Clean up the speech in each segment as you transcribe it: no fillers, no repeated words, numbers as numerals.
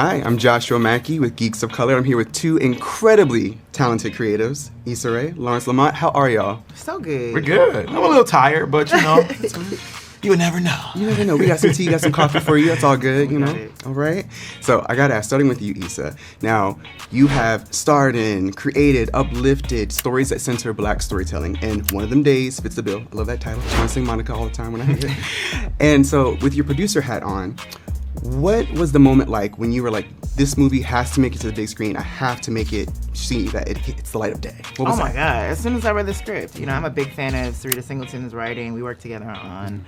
Hi, I'm Joshua Mackey with Geeks of Color. I'm here with two incredibly talented creatives, Issa Rae, Lamont. How are y'all? So good. We're good. I'm a little tired, but you would never know. You never know. We got some tea, got some coffee for you. That's all good, you know? All right. So I got to ask, starting with you, Issa. Now, you have starred in, created, uplifted stories that center Black storytelling. And One of Them Days fits the bill. I love that title. I just want to sing Monica all the time when I hear it. And so with your producer hat on, what was the moment like when you were like, this movie has to make it to the big screen. I have to make it see that it's the light of day. What was my God. As soon as I read the script, I'm a big fan of Sarita Singleton's writing. We worked together on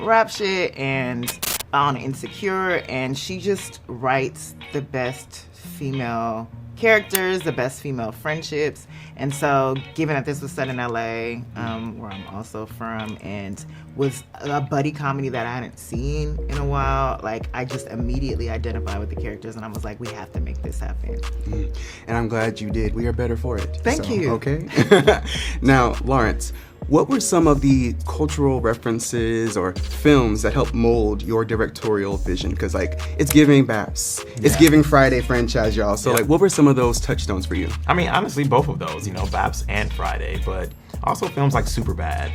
rap shit and on Insecure, and she just writes the best female characters, the best female friendships. And so, given that this was set in LA, where I'm also from, and was a buddy comedy that I hadn't seen in a while, like, I just immediately identified with the characters, and I was like, we have to make this happen. And I'm glad you did. We are better for it. Thank you. Okay. Now, Lawrence, what were some of the cultural references or films that helped mold your directorial vision? Because, like, it's giving Baps. It's giving Friday franchise, y'all. So, like, what were some of those touchstones for you? I mean, honestly, both of those, Baps and Friday, but also films like Superbad,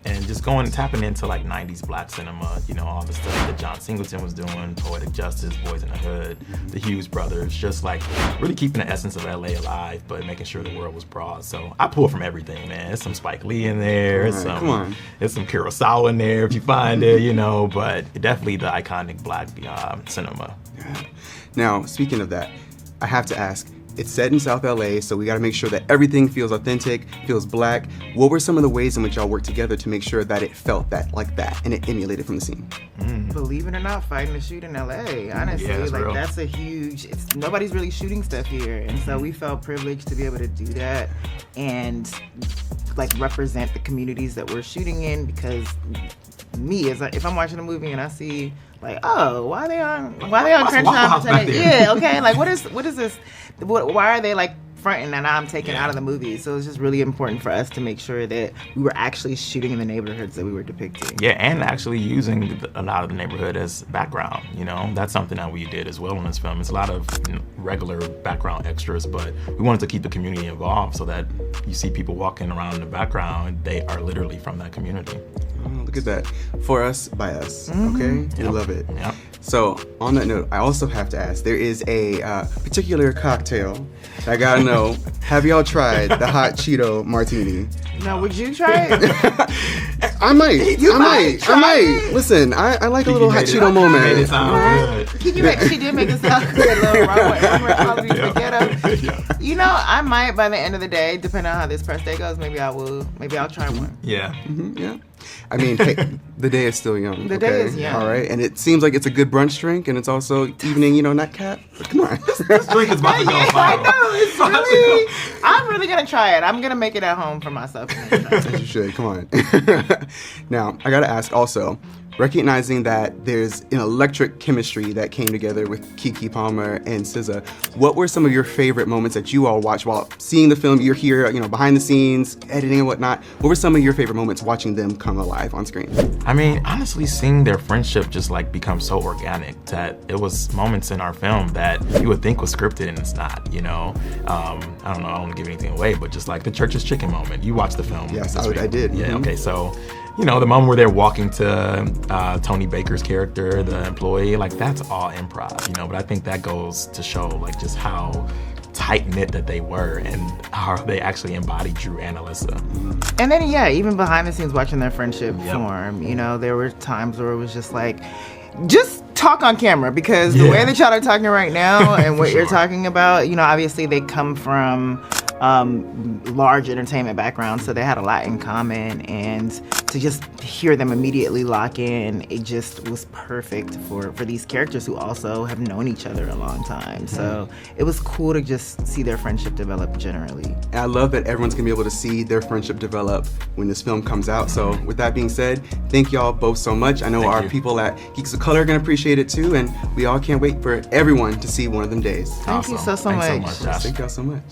and just tapping into like 90s Black cinema, all the stuff that John Singleton was doing, Poetic Justice, Boys in the Hood, the Hughes brothers, just like really keeping the essence of LA alive, but making sure the world was broad. So I pull from everything, man. There's some Spike Lee in there, there's some Kurosawa in there if you find it, but definitely the iconic Black cinema. Yeah. Now, speaking of that, I have to ask, it's set in South LA, so we got to make sure that everything feels authentic, feels Black. What were some of the ways in which y'all worked together to make sure that it felt like that and it emulated from the scene? Believe it or not, fighting to shoot in LA, honestly, real. That's a huge, nobody's really shooting stuff here. And so we felt privileged to be able to do that and like represent the communities that we're shooting in, because if I'm watching a movie and I see like, oh, why are they on Crenshaw? Yeah, okay, like what is this? Why are they like fronting and I'm taken out of the movie? So it's just really important for us to make sure that we were actually shooting in the neighborhoods that we were depicting. Yeah, and actually using a lot of the neighborhood as background, That's something that we did as well in this film. It's a lot of regular background extras, but we wanted to keep the community involved so that you see people walking around in the background, they are literally from that community. Oh, look at that. For us, by us, okay? We love it. Yep. So, on that note, I also have to ask, there is a particular cocktail I gotta know. Have y'all tried the hot Cheeto martini? No, would you try it? I might. Listen, I like a little hot Cheeto moment. Made it sound good. She did make it sound good. Little I might by the end of the day, depending on how this press day goes. Maybe I'll try one. Yeah. Yeah. I mean, hey, the day is still young. The day is young. All right, and it seems like it's a good brunch drink, and it's also evening, nightcap. But come on. This drink is about to go viral. I know, I'm really gonna try it. I'm gonna make it at home for myself. As you should. Come on. Now, I gotta ask also, recognizing that there's an electric chemistry that came together with Keke Palmer and SZA, what were some of your favorite moments that you all watched while seeing the film? You're here, behind the scenes, editing and whatnot. What were some of your favorite moments watching them come alive on screen? I mean, honestly, seeing their friendship just like become so organic that it was moments in our film that you would think was scripted and it's not, I don't know, I don't want to give anything away, but just like the Church's Chicken moment. You watched the film. Yes, I did. Yeah, okay, so the moment where they're walking to Tony Baker's character, the employee, like that's all improv, but I think that goes to show like just how tight-knit that they were and how they actually embodied Drew and Alyssa. And then, even behind the scenes watching their friendship form, there were times where it was just like, just talk on camera, because the way that y'all are talking right now and what you're talking about, obviously they come from large entertainment backgrounds, so they had a lot in common, and to just hear them immediately lock in, it just was perfect for these characters who also have known each other a long time. So it was cool to just see their friendship develop generally. And I love that everyone's gonna be able to see their friendship develop when this film comes out. So with that being said, thank y'all both so much. I know our people at Geeks of Color are gonna appreciate it too, and we all can't wait for everyone to see One of Them Days. Thank you so much. Thanks so much, Josh. Thank y'all so much.